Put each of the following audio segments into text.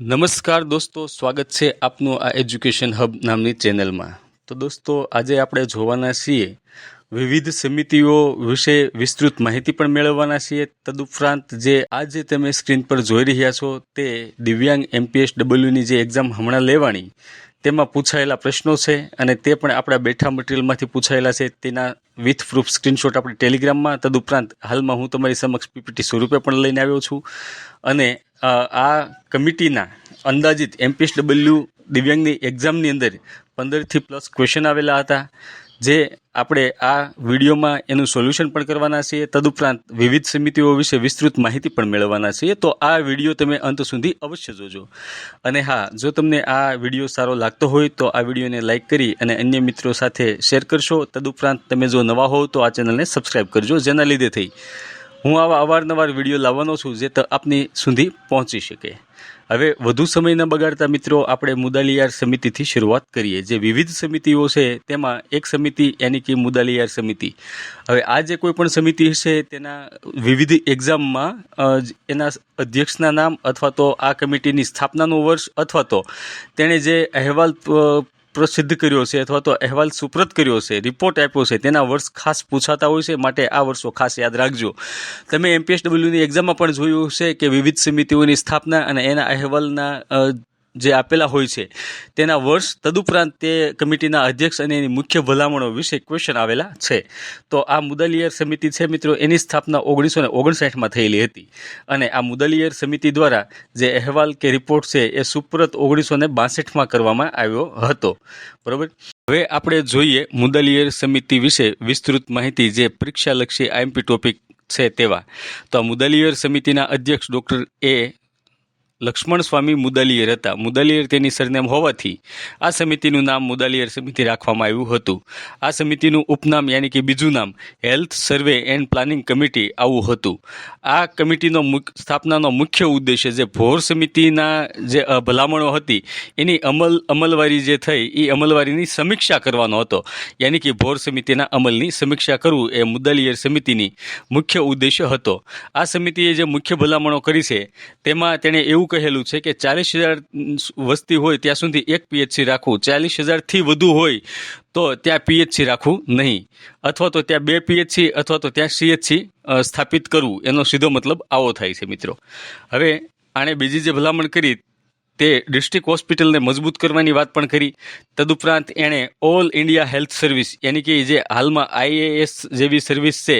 નમસ્કાર દોસ્તો, સ્વાગત છે આપનું આ એજ્યુકેશન હબ નામની ચેનલમાં। તો દોસ્તો, આજે આપણે જોવાના છીએ વિવિધ સમિતિઓ વિશે વિસ્તૃત માહિતી પણ મેળવવાના છીએ। તદુપરાંત જે આજે તમે સ્ક્રીન પર જોઈ રહ્યા છો તે દિવ્યાંગ MPSWની જે એક્ઝામ હમણાં લેવાની તેમાં પૂછાયેલા પ્રશ્નો છે અને તે પણ આપણા બેઠા મટીરિયલમાંથી પૂછાયેલા છે। તેના વિથ પ્રૂફ સ્ક્રીનશોટ આપણે ટેલિગ્રામમાં, તદુપરાંત હાલમાં હું તમારી સમક્ષ PPT સ્વરૂપે પણ લઈને આવ્યો છું। અને આ કમિટીના અંદાજિત MPSW દિવ્યાંગની એક્ઝામની અંદર 15થી પ્લસ ક્વેશ્ચન આવેલા હતા, જે આપણે આ વિડીયોમાં એનું સોલ્યુશન પણ કરવાના છીએ। તદુપરાંત વિવિધ સમિતિઓ વિશે વિસ્તૃત માહિતી પણ મેળવવાના છીએ। તો આ વિડીયો તમે અંત સુધી અવશ્ય જોજો। અને હા, જો તમને આ વિડીયો સારો લાગતો હોય તો આ વિડીયોને લાઇક કરી અને અન્ય મિત્રો સાથે શેર કરશો। તદુપરાંત તમે જો નવા હો તો આ ચેનલને સબસ્ક્રાઈબ કરજો, જેના લીધે થઈ હું આવા અવારનવાર વિડીયો લાવવાનો છું જે આપની સુધી પહોંચી શકે। હવે વધુ સમય ન બગાડતા મિત્રો, આપણે મુદાલિયાર સમિતિથી શરૂઆત કરીએ। જે વિવિધ સમિતિઓ છે તેમાં એક સમિતિ યાની કે મુદાલિયાર સમિતિ। હવે આ જે કોઈ પણ સમિતિ હશે તેના વિવિધ એક્ઝામમાં એના અધ્યક્ષના નામ અથવા તો આ કમિટીની સ્થાપનાનું વર્ષ અથવા તો તેણે જે અહેવાલ પ્રસિદ્ધ કર્યો છે અથવા તો અહેવાલ સુપ્રત કર્યો છે, રિપોર્ટ આપ્યો છે, તેના વર્ષ ખાસ પૂછાતા હોય છે, માટે આ વર્ષો ખાસ યાદ રાખજો। તમે MPSWની એક્ઝામમાં પણ જોયું છે કે વિવિધ સમિતિઓની સ્થાપના અને એના અહેવાલના જે આપેલા હોય છે તેના વર્ષ, તદુપરાંત તે કમિટીના અધ્યક્ષ અને એની મુખ્ય ભલામણો વિશે ક્વેશ્ચન આવેલા છે। તો આ મુદાલિયાર સમિતિ છે મિત્રો, એની સ્થાપના 1959માં થયેલી હતી અને આ મુદાલિયાર સમિતિ દ્વારા જે અહેવાલ કે રિપોર્ટ છે એ સુપ્રત 1962માં કરવામાં આવ્યો હતો, બરોબર। હવે આપણે જોઈએ મુદાલિયાર સમિતિ વિશે વિસ્તૃત માહિતી, જે પરીક્ષાલક્ષી IMP ટોપિક છે તેવા। તો આ મુદાલિયાર સમિતિના અધ્યક્ષ ડૉક્ટર A. લક્ષ્મણ સ્વામી મુદાલિયાર હતા। મુદાલિયાર તેની સરનેમ હોવાથી આ સમિતિનું નામ મુદાલિયાર સમિતિ રાખવામાં આવ્યું હતું। આ સમિતિનું ઉપનામ યાની કે બીજું નામ health survey and planning committee આવું હતું। આ કમિટીનો સ્થાપનાનો મુખ્ય ઉદ્દેશ્ય જે ભોર સમિતિના જે ભલામણો હતી એની અમલવારી જે થઈ એ અમલવારીની સમીક્ષા કરવાનો હતો, યાની કે ભોર સમિતિના અમલની સમીક્ષા કરવું એ મુદાલિયાર સમિતિની મુખ્ય ઉદ્દેશ્ય હતો। આ સમિતિએ જે મુખ્ય ભલામણો કરી છે તેમાં તેણે એવું કહેલું છે કે 40,000 વસ્તી હોય ત્યાં સુધી એક PHC રાખવું, 40,000થી વધુ હોય તો ત્યાં PHC રાખવું નહીં, અથવા તો ત્યાં 2 PHC અથવા તો ત્યાં CHC સ્થાપિત કરવું। એનો સીધો મતલબ આવો થાય છે મિત્રો। હવે આણે બીજી જે ભલામણ કરી તે ડિસ્ટ્રિક્ટ હોસ્પિટલને મજબૂત કરવાની વાત પણ કરી। તદુપરાંત એણે ઓલ ઇન્ડિયા હેલ્થ સર્વિસ યાની કે જે હાલમાં IAS જેવી સર્વિસ છે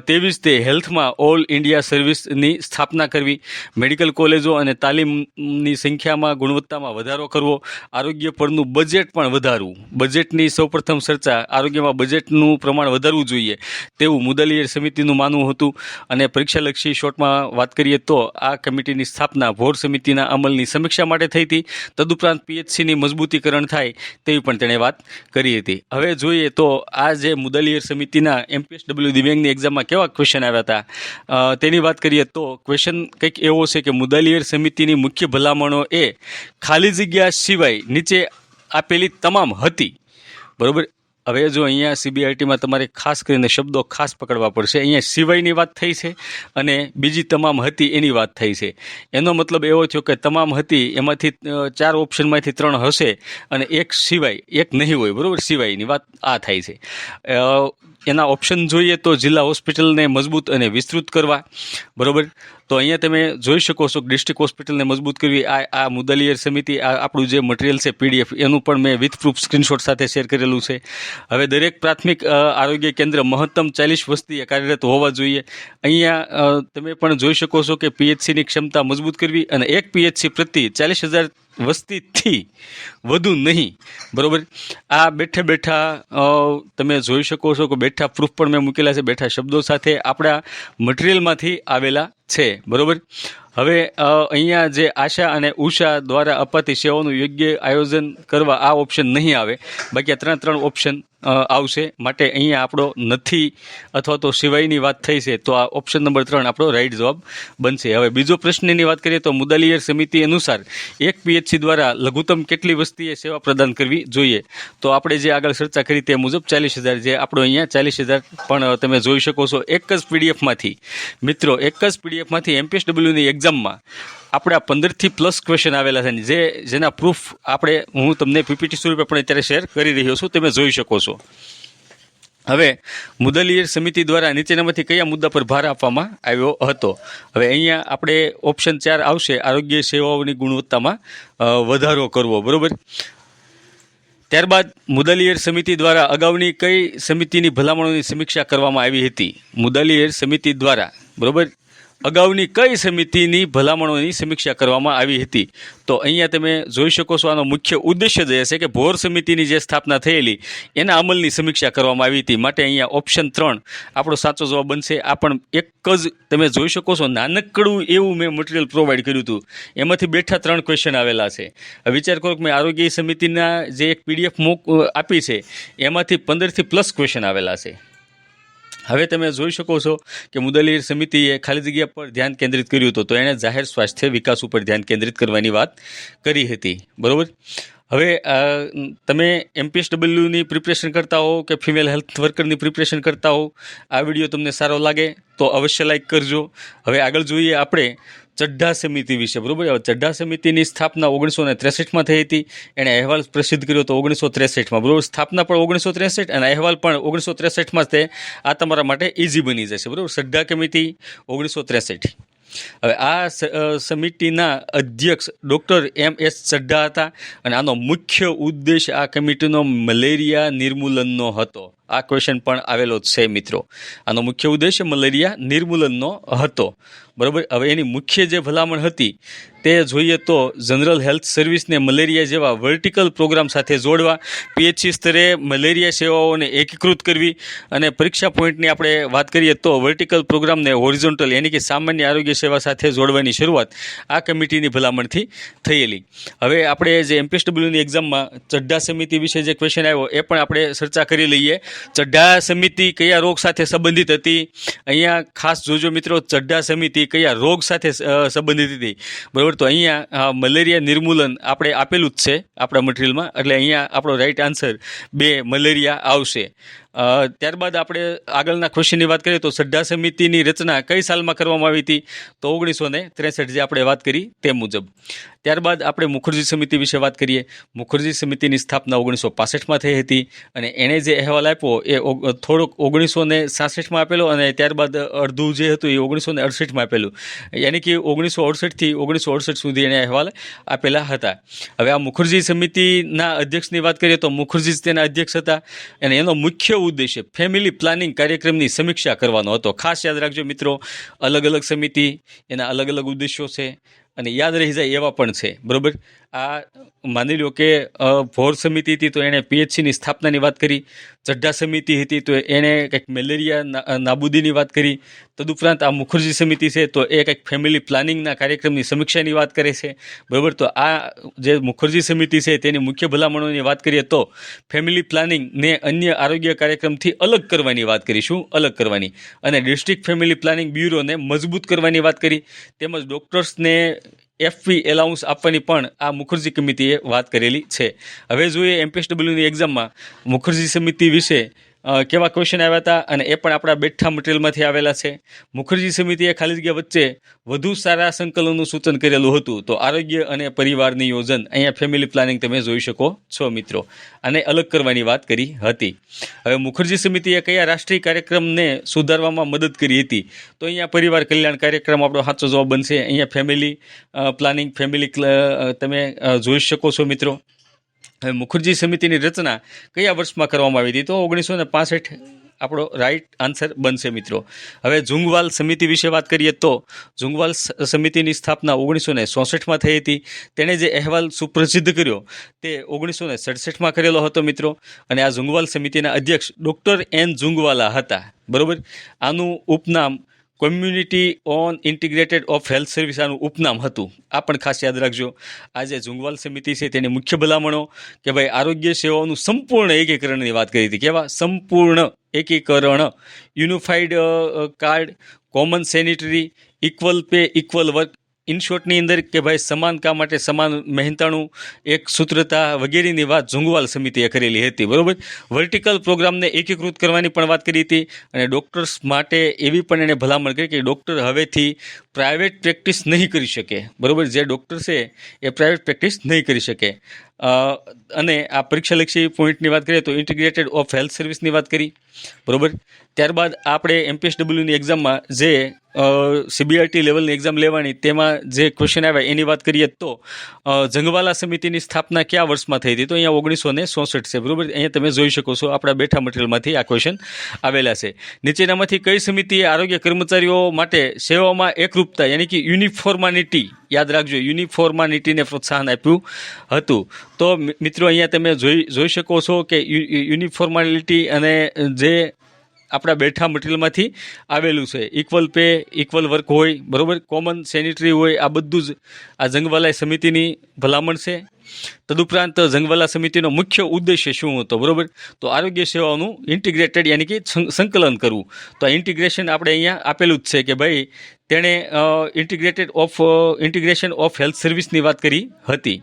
તેવી જ તે હેલ્થમાં ઓલ ઇન્ડિયા સર્વિસની સ્થાપના કરવી। મેડિકલ કોલેજો અને તાલીમની સંખ્યામાં, ગુણવત્તામાં વધારો કરવો। આરોગ્ય પરનું બજેટ પણ વધારવું। બજેટની સૌપ્રથમ ચર્ચા, આરોગ્યમાં બજેટનું પ્રમાણ વધારવું જોઈએ તેવું મુદાલિયાર સમિતિનું માનવું હતું। અને પરીક્ષાલક્ષી શોર્ટમાં વાત કરીએ તો આ કમિટીની સ્થાપના ભોર સમિતિના અમલની સમીક્ષા માટે થઈ હતી। તદુપરાંત PHCની મજબૂતીકરણ થાય તેવી પણ તેણે વાત કરી હતી। હવે જોઈએ તો આ જે મુદાલિયાર સમિતિના MPSW દિવ્યાંગની એક્ઝામમાં કેવા ક્વેશ્ચન આવ્યા હતા તેની વાત કરીએ તો ક્વેશ્ચન કંઈક એવો છે કે મુદાલિયાર સમિતિની મુખ્ય ભલામણો એ ખાલી જગ્યા સિવાય નીચે આપેલી તમામ હતી, બરોબર। હવે જો અહીંયા CBRTમાં તમારે ખાસ કરીને શબ્દો ખાસ પકડવા પડશે। અહીંયા સિવાયની વાત થઈ છે અને બીજી તમામ હતી એની વાત થઈ છે। એનો મતલબ એવો થયો કે તમામ હતી એમાંથી 4 ઓપ્શનમાંથી 3 હશે અને એક સિવાય, એક નહીં હોય, બરાબર। સિવાયની વાત આ થાય છે। એના ઓપ્શન જોઈએ તો જિલ્લા હોસ્પિટલને મજબૂત અને વિસ્તૃત કરવા, બરાબર। તો અહીંયા તમે જોઈ શકો છો કે ડિસ્ટ્રિક્ટ હોસ્પિટલને મજબૂત કરવી, આ મુદાલિયાર સમિતિ, આ આપણું જે મટીરિયલ છે PDF એનું પણ મેં વિથ પ્રૂફ સ્ક્રીનશોટ સાથે શેર કરેલું છે। હવે દરેક પ્રાથમિક આરોગ્ય કેન્દ્ર મહત્તમ 40 વસ્તીએ કાર્યરત હોવા જોઈએ। અહીંયા તમે પણ જોઈ શકો છો કે PHCની ક્ષમતા મજબૂત કરવી અને એક PHC પ્રતિ 40,000 વસ્તીથી વધુ નહીં, બરાબર। આ બેઠા તમે જોઈ શકો છો કે બેઠા પ્રૂફ પણ મેં મૂકેલા છે, બેઠા શબ્દો સાથે આપણા મટીરિયલમાંથી આવેલા છે, બરાબર। હવે અહીંયા જે આશા અને ઉષા દ્વારા અપાતી સેવાનું યોગ્ય આયોજન કરવા આ ઓપ્શન નહીં આવે, બાકી આ 3 ઓપ્શન આવશે, માટે અહીંયા આપણો નથી અથવા તો સિવાયની વાત થઈ છે તો આ ઓપ્શન નંબર 3 આપણો રાઈટ જવાબ બનશે। હવે બીજો પ્રશ્નની વાત કરીએ તો મુદાલિયાર સમિતિ અનુસાર એક PHC દ્વારા લઘુત્તમ કેટલી વસ્તીએ સેવા પ્રદાન કરવી જોઈએ? તો આપણે જે આગળ ચર્ચા કરી તે મુજબ 40,000, જે આપણો અહીંયા 40,000 પણ તમે જોઈ શકો છો। એક જ PDFમાંથી મિત્રો, એક જ PDFમાંથી MPSWની એક્ઝામ એક્ઝામમાં આપણે આ 15થી પ્લસ ક્વેશ્ચન આવેલા છે, જેના પ્રૂફ હું તમને પીપીટી સ્વરૂપે પણ અત્યારે શેર કરી રહ્યો છું, તમે જોઈ શકો છો. હવે મુદલિયર સમિતિ દ્વારા નીચેનામાંથી કયા મુદ્દા પર ભાર આપવામાં આવ્યો હતો? હવે અહીંયા આપણે ઓપ્શન 4 આવશે, આરોગ્ય સેવાઓની ગુણવત્તામાં વધારો કરવો. બરોબર. ત્યારબાદ મુદલિયર સમિતિ દ્વારા અગાઉની કઈ સમિતિની ભલામણોની સમીક્ષા કરવામાં આવી હતી? મુદલિયર સમિતિ દ્વારા, બરોબર, અગાઉની કઈ સમિતિની ભલામણોની સમીક્ષા કરવામાં આવી હતી? તો અહીંયા તમે જોઈ શકો છો, આનો મુખ્ય ઉદ્દેશ્ય જે હશે કે ભોર સમિતિની જે સ્થાપના થયેલી એના અમલની સમીક્ષા કરવામાં આવી હતી. માટે અહીંયા ઓપ્શન 3 આપણો સાચો જવાબ બનશે. આ પણ એક જ તમે જોઈ શકો છો, નાનકડું એવું મેં મટીરિયલ પ્રોવાઈડ કર્યું હતું, એમાંથી બેઠા 3 ક્વેશ્ચન આવેલા છે. વિચાર કરો કે મેં આરોગ્ય સમિતિના જે એક પીડીએફ આપી છે એમાંથી 15થી પ્લસ ક્વેશ્ચન આવેલા છે. હવે તમે જોઈ શકો છો કે મુદલિયર સમિતિએ ખાલી જગ્યા પર ધ્યાન કેન્દ્રિત કર્યું હતું, તો એણે જાહેર સ્વાસ્થ્ય વિકાસ ઉપર ધ્યાન કેન્દ્રિત કરવાની વાત કરી હતી. બરાબર. હવે તમે MPSWની પ્રિપરેશન કરતા હો કે ફિમેલ હેલ્થ વર્કરની પ્રિપરેશન કરતા હો, આ વિડીયો તમને સારો લાગે તો અવશ્ય લાઈક કરજો. હવે આગળ જોઈએ આપણે ચઢ્ઢા સમિતિ વિશે. બરાબર. ચઢ્ઢા સમિતિની સ્થાપના 1963માં થઈ હતી. એણે અહેવાલ પ્રસિદ્ધ કર્યો હતો 1963માં. બરાબર. સ્થાપના પણ 1963 અને અહેવાલ પણ 1963માં તે આ તમારા માટે ઇઝી બની જશે. બરાબર. ચઢ્ઢા કમિટી 1963. હવે આ સમિતિના અધ્યક્ષ ડૉક્ટર MS ચઢ્ઢા હતા અને આનો મુખ્ય ઉદ્દેશ આ કમિટીનો મલેરિયા નિર્મૂલનનો હતો. આ ક્વેશ્ચન પણ આવેલો છે મિત્રો. આનો મુખ્ય ઉદ્દેશ મલેરિયા નિર્મૂલનનો હતો. બરાબર. હવે એની મુખ્ય જે ભલામણ હતી તે જોઈએ તો જનરલ હેલ્થ સર્વિસને મલેરિયા જેવા વર્ટિકલ પ્રોગ્રામ સાથે જોડવા, PHC સ્તરે મલેરિયા સેવાઓને એકીકૃત કરવી અને પરીક્ષા પોઈન્ટની આપણે વાત કરીએ તો વર્ટિકલ પ્રોગ્રામને હોરિઝોન્ટલ યાની કે સામાન્ય આરોગ્ય સેવા સાથે જોડવાની શરૂઆત આ કમિટીની ભલામણથી થયેલી. હવે આપણે જે MPSWની એક્ઝામમાં ચઢ્ઢા સમિતિ વિશે જે ક્વેશ્ચન આવ્યો એ પણ આપણે ચર્ચા કરી લઈએ. ચઢ્ઢા સમિતિ કયા રોગ સાથે સંબંધિત હતી? અહીંયા ખાસ જોજો મિત્રો, ચઢ્ઢા સમિતિ કયા રોગ સાથે સંબંધિત હતી? બરાબર. તો અહીંયા મલેરિયા નિર્મૂલન આપણે આપેલું જ છે આપણા મટીરિયલમાં, એટલે અહીંયા આપણો રાઈટ આન્સર 2 મલેરિયા આવશે. ત્યારબાદ આપણે આગળના ક્વેશ્ચનની વાત કરીએ તો ચઢ્ઢા સમિતિની રચના કઈ સાલમાં કરવામાં આવી હતી? તો 1963 જે આપણે વાત કરી તે મુજબ. ત્યારબાદ આપણે મુખર્જી સમિતિ વિશે વાત કરીએ. મુખર્જી સમિતિની સ્થાપના 1965માં થઈ હતી અને એણે જે અહેવાલ આપ્યો એ થોડોક 1966માં આપેલો અને ત્યારબાદ અડધું જે હતું એ 1968માં આપેલું, યાની કે 1968થી 1968 સુધી એણે અહેવાલ આપેલા હતા. હવે આ મુખર્જી સમિતિના અધ્યક્ષની વાત કરીએ તો મુખર્જી જ તેના અધ્યક્ષ હતા અને એનો મુખ્ય ઉદ્દેશ્ય ફેમિલી પ્લાનિંગ કાર્યક્રમની સમીક્ષા કરવાનો હતો. ખાસ યાદ રાખજો મિત્રો, અલગ અલગ સમિતિ એના અલગ અલગ ઉદ્દેશ્યો છે અને યાદ રહી જાય એવા પણ છે. બરાબર. આ માની લો કે ભોર સમિતિ હતી તો એણે PHCની સ્થાપનાની વાત કરી. ચઢ્ઢા સમિતિ હતી તો એણે કંઈક મેલેરિયા નાબૂદીની વાત કરી. તદુપરાંત આ મુખર્જી સમિતિ છે તો એ કંઈક ફેમિલી પ્લાનિંગના કાર્યક્રમની સમીક્ષાની વાત કરે છે. બરાબર. તો આ જે મુખર્જી સમિતિ છે તેની મુખ્ય ભલામણોની વાત કરીએ તો ફેમિલી પ્લાનિંગને અન્ય આરોગ્ય કાર્યક્રમથી અલગ કરવાની વાત કરીશું, અલગ કરવાની, અને ડિસ્ટ્રિક્ટ ફેમિલી પ્લાનિંગ બ્યુરોને મજબૂત કરવાની વાત કરી. તેમજ ડૉક્ટર્સને FP એલાઉન્સ આપવાની પણ આ મુખર્જી કમિટીએ વાત કરેલી છે. હવે જોઈએ MPSWની એક્ઝામમાં મુખર્જી સમિતિ વિશે કેવા ક્વેશ્ચન આવ્યા હતા અને એ પણ આપણા બેઠા મટીરિયલમાંથી આવેલા છે. મુખર્જી સમિતિએ ખાલી જગ્યા વચ્ચે વધુ સારા સંકલનનું સૂચન કરેલું હતું. તો આરોગ્ય અને પરિવાર નિયોજન, અહીંયા ફેમિલી પ્લાનિંગ તમે જોઈ શકો છો મિત્રો, આને અલગ કરવાની વાત કરી હતી. હવે મુખર્જી સમિતિએ કયા રાષ્ટ્રીય કાર્યક્રમને સુધારવામાં મદદ કરી હતી? તો અહીંયા પરિવાર કલ્યાણ કાર્યક્રમ આપણો સાચો જવાબ બનશે. અહીંયા ફેમિલી પ્લાનિંગ, તમે જોઈ શકો છો મિત્રો. હવે મુખર્જી સમિતિની રચના કયા વર્ષમાં કરવામાં આવી હતી? તો 1965 આપણો રાઈટ આન્સર બનશે મિત્રો. હવે જુંગવાલ સમિતિ વિશે વાત કરીએ તો જુંગવાલ સમિતિની સ્થાપના 1964માં થઈ હતી. તેણે જે અહેવાલ સુપ્રસિદ્ધ કર્યો તે 1967માં કરેલો હતો મિત્રો. અને આ જુંગવાલ સમિતિના અધ્યક્ષ ડૉક્ટર N જુંગવાલા હતા. બરાબર. આનું ઉપનામ community on integrated of health service આનું ઉપનામ હતું. આ પણ ખાસ યાદ રાખજો. આ જે જુંગવાલ સમિતિ છે તેની મુખ્ય ભલામણો કે ભાઈ આરોગ્ય સેવાઓનું સંપૂર્ણ એકીકરણની વાત કરી હતી. કેવા? સંપૂર્ણ એકીકરણ, unified card, common sanitary, equal pay, equal work, in શોર્ટની અંદર કે ભાઈ સમાન કામ માટે સમાન મહેનતાણું, એક સૂત્રતા વગેરેની વાત ઝુંગવાલ સમિતિએ કરેલી હતી, બરાબર. વર્ટિકલ પ્રોગ્રામને એકીકૃત કરવાની પણ વાત કરી હતી અને ડૉક્ટર્સ માટે એવી પણ એણે ભલામણ કરી કે ડૉક્ટર હવેથી પ્રાઇવેટ પ્રેક્ટિસ નહીં કરી શકે, બરાબર. જે ડૉક્ટર છે એ પ્રાઇવેટ પ્રેક્ટિસ નહીં કરી શકે. અને આ પરીક્ષાલક્ષી પોઈન્ટની વાત કરીએ તો ઇન્ટિગ્રેટેડ ઓફ હેલ્થ સર્વિસની વાત કરી, બરાબર. ત્યારબાદ આપણે MPSWની એક્ઝામમાં જે CBRT લેવલની એક્ઝામ લેવાની તેમાં જે ક્વેશ્ચન આવ્યા એની વાત કરીએ તો ઝંગવાલા સમિતિની સ્થાપના કયા વર્ષમાં થઈ હતી? તો અહીંયા 1964 છે, બરાબર. અહીંયા તમે જોઈ શકો છો આપણા બેઠા મટીરિયલમાંથી આ ક્વેશ્ચન આવેલા છે. નીચેનામાંથી કઈ સમિતિએ આરોગ્ય કર્મચારીઓ માટે સેવાઓમાં એકરૂપતા યાની કે યુનિફોર્માનિટી, યાદ રાખજો, યુનિફોર્માનિટીને પ્રોત્સાહન આપ્યું હતું? તો મિત્રો અહીંયા તમે જોઈ શકો છો કે યુનિફોર્માલિટી અને જે આપણા બેઠા મટીરિયલમાંથી આવેલું છે. ઇક્વલ પે, ઇક્વલ વર્ક હોય, બરાબર, કોમન સેનિટરી હોય, આ બધું જ આ ઝંગવાલા સમિતિની ભલામણ છે. તદુપરાંત ઝંગવાલા સમિતિનો મુખ્ય ઉદ્દેશ્ય શું હતો? બરાબર, તો આરોગ્ય સેવાઓનું ઇન્ટિગ્રેટેડ યાની કે સંકલન કરવું. તો આ ઇન્ટિગ્રેશન આપણે અહીંયા આપેલું જ છે કે ભાઈ તેણે ઇન્ટિગ્રેશન ઓફ હેલ્થ સર્વિસની વાત કરી હતી,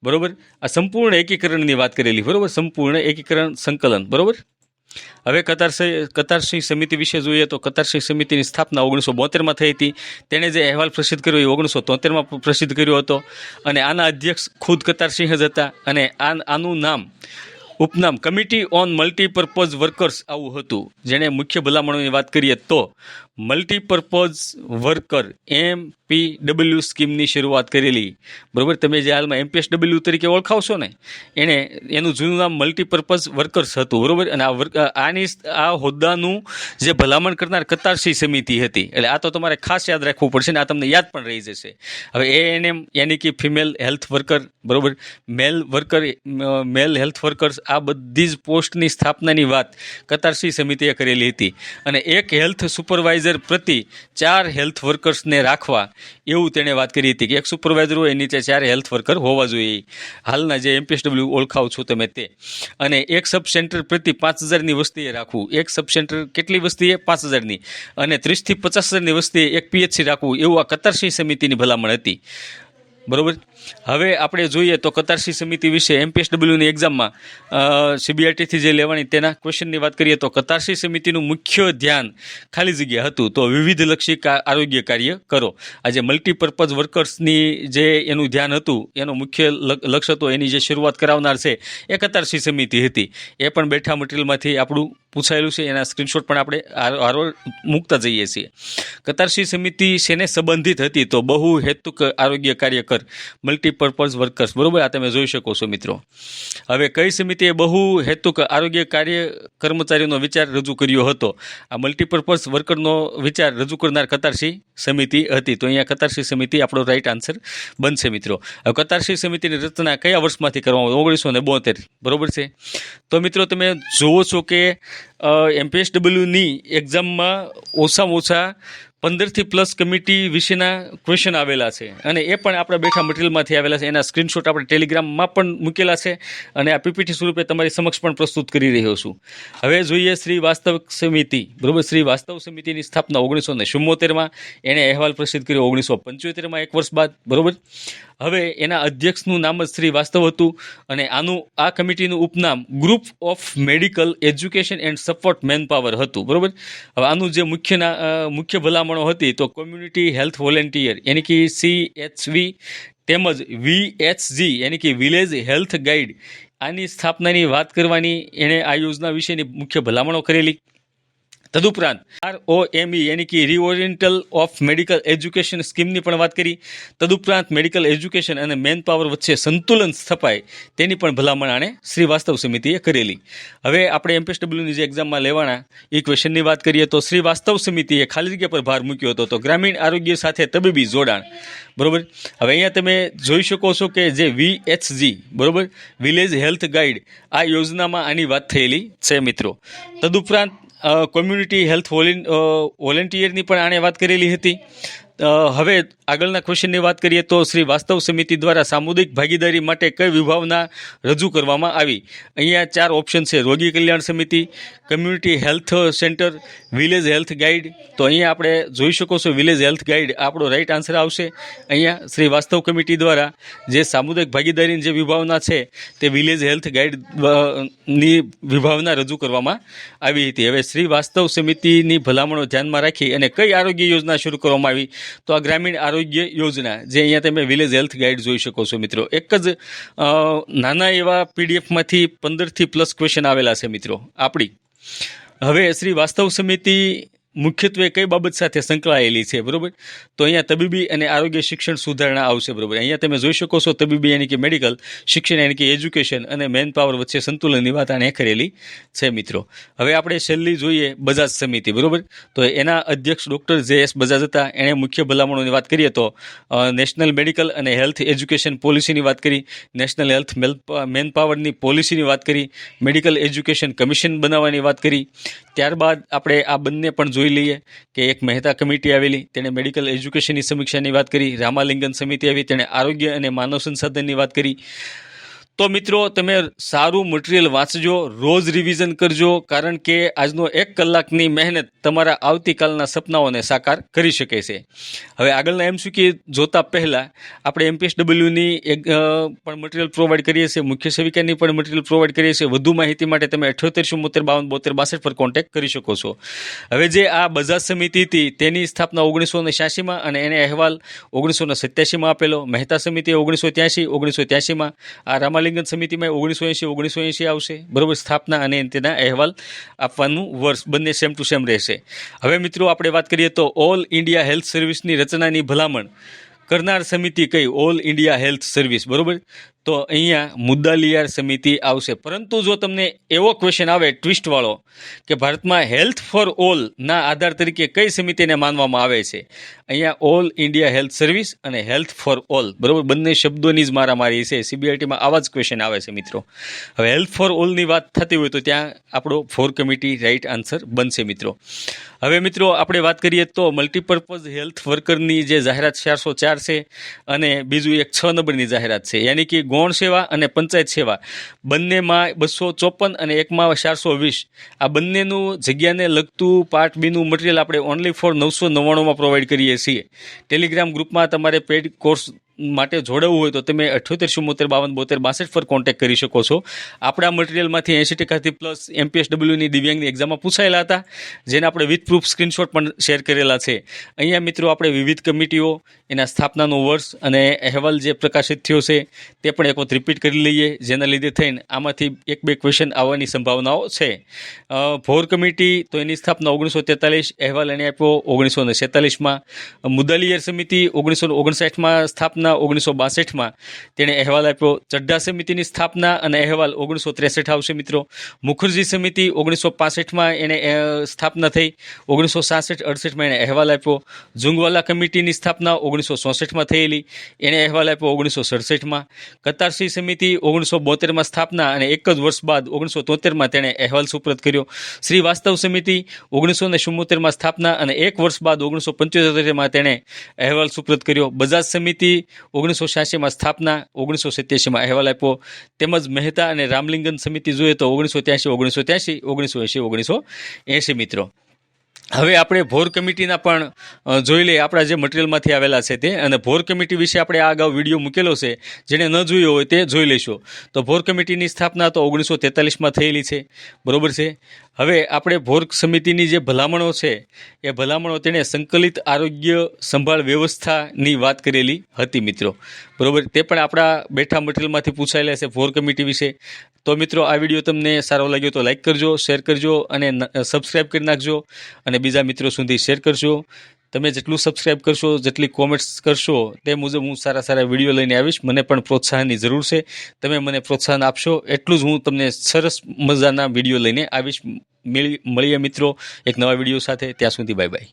બરાબર. આ સંપૂર્ણ એકીકરણની વાત કરેલી, બરાબર, સંપૂર્ણ એકીકરણ સંકલન, બરાબર. હવે કતારસિંહ સમિતિ વિશે જોઈએ તો કતારસિંહ સમિતિની સ્થાપના 1972માં થઈ હતી. તેણે જે અહેવાલ પ્રસિદ્ધ કર્યો એ 1973માં પ્રસિદ્ધ કર્યો હતો અને આના અધ્યક્ષ ખુદ કતારસિંહ જ હતા અને આનું ઉપનામ કમિટી ઓન મલ્ટીપર્પઝ વર્કર્સ આવું હતું. જેણે મુખ્ય ભલામણોની વાત કરીએ તો મલ્ટીપર્પઝ વર્કર MPW સ્કીમની શરૂઆત કરેલી, બરાબર. તમે જે હાલમાં MPSW તરીકે ઓળખાવશો ને એનું જૂનું નામ મલ્ટીપર્પઝ વર્કર્સ હતું, બરાબર. અને આ હોદ્દાનું જે ભલામણ કરનાર કતારસિંહ સમિતિ હતી. એટલે આ તો તમારે ખાસ યાદ રાખવું પડશે ને આ તમને યાદ પણ રહી જશે. હવે ANM યાની કે ફિમેલ હેલ્થ વર્કર, બરાબર, મેલ હેલ્થ વર્કર્સ, આ બધી જ પોસ્ટની સ્થાપનાની વાત કતારસિંહ સમિતિએ કરેલી હતી અને એક હેલ્થ સુપરવાઇઝર પ્રતિ 4 હેલ્થ વર્કર્સને રાખવા એવું તેણે વાત કરી હતી કે એક સુપરવાઇઝર હોય નીચે 4 હેલ્થ વર્કર હોવા જોઈએ. હાલના જે MPSW ઓળખાવ છો તમે તે. અને એક સબ સેન્ટર પ્રતિ 5000ની વસ્તીએ રાખવું. એક સબ સેન્ટર કેટલી વસ્તીએ? 5000ની. અને 30 થી 50,000ની વસ્તીએ એક PHC રાખવું, એવું આ કતારસિંહ સમિતિની ભલામણ હતી, બરાબર. હવે આપણે જોઈએ તો કતારસિંહ સમિતિ વિશે MPSWની એક્ઝામમાં CBRTથી જે લેવાની તેના ક્વેશ્ચનની વાત કરીએ તો કતારસિંહ સમિતિનું મુખ્ય ધ્યાન ખાલી જગ્યા હતું તો વિવિધલક્ષી આરોગ્ય કાર્ય કરો. આ જે મલ્ટીપર્પઝ વર્કર્સની જે એનું ધ્યાન હતું એનો મુખ્ય લક્ષ્ય હતો, એની જે શરૂઆત કરાવનાર છે એ કતારસિંહ સમિતિ હતી. એ પણ બેઠા મટીરિયલમાંથી આપણું પૂછાયેલું છે, એના સ્ક્રીનશોટ પણ આપણે હારો મૂકતા જઈએ છીએ. કતારસિંહ સમિતિ શેને સંબંધિત હતી? તો બહુ હેતુક આરોગ્ય કાર્યકર મલ્ટીપર્પઝ વર્કર્સ, બરાબર. આ તમે જોઈ શકો છો મિત્રો. હવે કઈ સમિતિએ બહુ હેતુક આરોગ્ય કાર્ય કર્મચારીનો વિચાર રજૂ કર્યો હતો? આ મલ્ટીપર્પઝ વર્કરનો વિચાર રજૂ કરનાર કતારસિંહ સમિતિ હતી. તો અહીંયા કતારસિંહ સમિતિ આપણો રાઈટ આન્સર બનશે મિત્રો. હવે કતારસિંહ સમિતિની રચના કયા વર્ષમાંથી કરવામાં આવી? 1972, બરાબર છે. તો મિત્રો તમે જુઓ છો કે MPSWની એક્ઝામમાં ઓછામાં ઓછા 15 થી પ્લસ કમિટી વિશેના ક્વેશ્ચન આવેલા છે અને એ પણ આપણા બેઠા મટીરિયલમાંથી આવેલા છે. એના સ્ક્રીનશોટ આપણે ટેલિગ્રામમાં પણ મૂકેલા છે અને આ PPT સ્વરૂપે તમારી સમક્ષ પણ પ્રસ્તુત કરી રહ્યો છું. હવે જોઈએ શ્રી વાસ્તવ સમિતિ, બરાબર. શ્રી વાસ્તવ સમિતિની સ્થાપના 1974માં, એણે અહેવાલ પ્રસિદ્ધ કર્યો 1975માં, એક વર્ષ બાદ, બરાબર. હવે એના અધ્યક્ષનું નામ જ શ્રી વાસ્તવ હતું અને આ કમિટીનું ઉપનામ group of medical education and support manpower હતું, બરાબર. હવે આનું જે મુખ્ય ભલામણો હતી તો કોમ્યુનિટી હેલ્થ વોલેન્ટિયર યાની કે CHV તેમજ VHG યાની કે વિલેજ હેલ્થ ગાઈડ, આની સ્થાપનાની વાત કરવાની એણે આ યોજના વિશેની મુખ્ય ભલામણો કરેલી. તદુપરાંત ROME યાની કે રીઓરિએન્ટલ ઓફ મેડિકલ એજ્યુકેશન સ્કીમની પણ વાત કરી. તદુપરાંત મેડિકલ એજ્યુકેશન અને મેન પાવર વચ્ચે સંતુલન સ્થપાય તેની પણ ભલામણ આણે શ્રી વાસ્તવ સમિતિએ કરેલી. હવે આપણે MPSWની જે એક્ઝામમાં લેવાના એ ક્વેશ્ચનની વાત કરીએ તો શ્રી વાસ્તવ સમિતિએ ખાલી જગ્યા પર ભાર મૂક્યો હતો તો ગ્રામીણ આરોગ્ય સાથે તબીબી જોડાણ, બરાબર. હવે અહીંયા તમે જોઈ શકો છો કે જે VHG, બરાબર, વિલેજ હેલ્થ ગાઈડ, આ યોજનામાં આની વાત થયેલી છે મિત્રો. તદુપરાંત કોમ્યુનિટી હેલ્થ વોલેન્ટિયરની પણ આણે વાત કરેલી હતી. હવે આગળના ક્વેશ્ચનની વાત કરીએ તો શ્રી વાસ્તવ સમિતિ દ્વારા સામુદાયિક ભાગીદારી માટે કઈ વિભાવના રજૂ કરવામાં આવી? અહીંયા 4 ઓપ્શન છે: રોગી કલ્યાણ સમિતિ, community health centre, village health guide. તો અહીંયા આપણે જોઈ શકો છો વિલેજ હેલ્થ ગાઈડ આપણો રાઈટ આન્સર આવશે. અહીંયા શ્રી વાસ્તવ કમિટી દ્વારા જે સામુદાયિક ભાગીદારીની જે વિભાવના છે તે વિલેજ હેલ્થ ગાઈડ ની વિભાવના રજૂ કરવામાં આવી હતી. હવે શ્રી વાસ્તવ સમિતિની ભલામણો ધ્યાનમાં રાખી અને કઈ આરોગ્ય યોજના શરૂ કરવામાં આવી? તો આ ગ્રામીણ આરોગ્ય યોજના, જે અહીંયા તમે વિલેજ હેલ્થ ગાઈડ જોઈ શકો છો મિત્રો. એક જ નાના એવા પીડીએફમાંથી 15થી પ્લસ ક્વેશ્ચન આવેલા છે મિત્રો આપણી. હવે શ્રી વાસ્તવ સમિતિ મુખ્યત્વે કઈ બાબત સાથે સંકળાયેલી છે? બરોબર, તો અહીંયા તબીબી અને આરોગ્ય શિક્ષણ સુધારણા આવશે. બરોબર, અહીંયા તમે જોઈ શકો છો તબીબી યાની કે મેડિકલ, શિક્ષણ યાની કે એજ્યુકેશન અને મેન પાવર વચ્ચે સંતુલનની વાત આને કરેલી છે મિત્રો. હવે આપણે છેલ્લી જોઈએ બજાજ સમિતિ. બરોબર, તો એના અધ્યક્ષ ડૉક્ટર જે.એસ. બજાજ હતા. એણે મુખ્ય ભલામણોની વાત કરીએ તો નેશનલ મેડિકલ અને હેલ્થ એજ્યુકેશન પોલિસીની વાત કરી, નેશનલ હેલ્થ મેન પાવરની પોલિસીની વાત કરી, મેડિકલ એજ્યુકેશન કમિશન બનાવવાની વાત કરી. ત્યારબાદ આપણે આ બંને પણ જોઈ લઈએ કે એક મહેતા કમિટી આવેલી, તેણે મેડિકલ એજ્યુકેશનની સમીક્ષાની વાત કરી. રામાલિંગન સમિતિ આવી, તેણે આરોગ્ય અને માનવ સંસાધનની વાત કરી. તો મિત્રો તમે સારું મટીરિયલ વાંચજો, રોજ રિવિઝન કરજો, કારણ કે આજનો 1 કલાકની મહેનત તમારા આવતીકાલના સપનાઓને સાકાર કરી શકે છે. હવે આગળના MCQ જોતા પહેલાં આપણે MPSWની એક પણ મટીરિયલ પ્રોવાઈડ કરીએ છીએ, મુખ્ય સેવિકાની પણ મટીરિયલ પ્રોવાઈડ કરીએ છીએ. વધુ માહિતી માટે તમે 78 પર કોન્ટેક્ટ કરી શકો છો. હવે જે આ બજાજ સમિતિ હતી તેની સ્થાપના 1986માં અને એને અહેવાલ 1987માં આપેલો. મહેતા સમિતિ 1983માં, આ રામાલિંગન સમિતિમાં 1980 આવશે. બરોબર, સ્થાપના અને તેના અહેવાલ આપવાનું વર્ષ બંને સેમ ટુ સેમ રહેશે. હવે મિત્રો આપણે વાત કરીએ તો ઓલ ઇન્ડિયા હેલ્થ સર્વિસની રચનાની ભલામણ કરનાર સમિતિ કઈ? All India health service. બરોબર, તો અહીંયા મુદ્દાલિયાર સમિતિ આવશે. પરંતુ જો તમને એવો ક્વેશ્ચન આવે ટ્વિસ્ટવાળો કે ભારતમાં હેલ્થ ફોર ઓલ ના આધાર તરીકે કઈ સમિતિને માનવામાં આવે છે? અહીંયા ઓલ ઇન્ડિયા હેલ્થ સર્વિસ અને હેલ્થ ફોર ઓલ, બરોબર, બંને શબ્દોની જ મારામારી છે. CBRTમાં આવા જ ક્વેશ્ચન આવે છે મિત્રો. હવે હેલ્થ ફોર ઓલની વાત થતી હોય તો ત્યાં આપણો ફોર કમિટી રાઈટ આન્સર બનશે મિત્રો. હવે મિત્રો આપણે વાત કરીએ તો મલ્ટીપર્પઝ હેલ્થ વર્કરની જે જાહેરાત 404 છે અને બીજું એક 6 નંબરની જાહેરાત છે, યાની કે ગૌણ સેવા અને પંચાયત સેવા બંનેમાં 254 અને એકમાં 420. આ બંનેનું જગ્યાને લગતું પાર્ટ બીનું મટીરિયલ આપણે ઓનલી ફોર 999માં પ્રોવાઈડ કરીએ છીએ. ટેલિગ્રામ ગ્રુપમાં તમારે પેડ કોર્સ માટે જોડાવવું હોય તો તમે 78 પર કોન્ટેક્ટ કરી શકો છો. આપણા મટીરિયલમાંથી 80%થી પ્લસ MPSWની દિવ્યાંગની એક્ઝામમાં પૂછાયેલા હતા, જેને આપણે વિથ પ્રૂફ સ્ક્રીનશોટ પણ શેર કરેલા છે. અહીંયા મિત્રો આપણે વિવિધ કમિટીઓ, એના સ્થાપનાનું વર્ષ અને અહેવાલ જે પ્રકાશિત થયો છે તે પણ એક વખત રિપીટ કરી લઈએ, જેના લીધે થઈને આમાંથી 1-2 ક્વેશ્ચન આવવાની સંભાવનાઓ છે. ભોર કમિટી તો એની સ્થાપના 1943, અહેવાલ એને આપ્યો 1947માં. મુદ્દાલિયાર સમિતિ 1959માં સ્થાપના, 1962માં તેણે અહેવાલ આપ્યો. ચડ્ઢા સમિતિની સ્થાપના અને અહેવાલ 1963 આવશે મિત્રો. મુખર્જી સમિતિ 1965માં એને સ્થાપના થઈ, 1967-68માં એને અહેવાલ આપ્યો. જુંગવાલા કમિટીની સ્થાપના 1964માં થયેલી, એને અહેવાલ આપ્યો 1967માં. કતારસી સમિતિ 1972માં સ્થાપના અને એક જ વર્ષ બાદ 1973માં તેણે અહેવાલ સુપ્રત કર્યો. શ્રી વાસ્તવ સમિતિ 1974માં સ્થાપના અને એક વર્ષ બાદ 1975માં તેણે અહેવાલ સુપ્રત કર્યો. બજાજ સમિતિ 1986માં સ્થાપના, 1987માં અહેવાલ આપ્યો. તેમજ મહેતા અને રામલિંગન સમિતિ જોઈએ તો 1983, 1980 મિત્રો. હવે આપણે ભોર કમિટીના પણ જોઈ લઈએ, આપણા જે મટીરિયલમાંથી આવેલા છે તે. અને ભોર કમિટી વિશે આપણે આ અગાઉ વિડીયો મૂકેલો છે, જેને ન જોયો હોય તે જોઈ લઈશું. તો ભોર કમિટીની સ્થાપના તો 1943માં થયેલી છે. બરોબર છે. હવે આપણે ભોર સમિતિની જે ભલામણો છે એ ભલામણો તેણે સંકલિત આરોગ્ય સંભાળ વ્યવસ્થાની વાત કરેલી હતી મિત્રો. બરોબર, તે પણ આપણા બેઠા મટીરિયલમાંથી પૂછાયેલા છે ભોર કમિટી વિશે. તો મિત્રો આ વિડીયો તમને સારો લાગ્યો તો લાઈક કરજો, શેર કરજો અને સબસ્ક્રાઈબ કરી નાખજો અને બીજા મિત્રો સુધી શેર કરજો. તમે જેટલું સબસ્ક્રાઈબ કરશો, જેટલી કોમેન્ટ્સ કરશો તે મુજબ હું સારા વિડીયો લઈને આવીશ. મને પણ પ્રોત્સાહનની જરૂર છે. તમે મને પ્રોત્સાહન આપશો એટલું જ હું તમને સરસ મજાના વિડીયો લઈને આવીશ. મળીએ મિત્રો એક નવા વિડીયો સાથે. ત્યાં સુધી બાય બાય.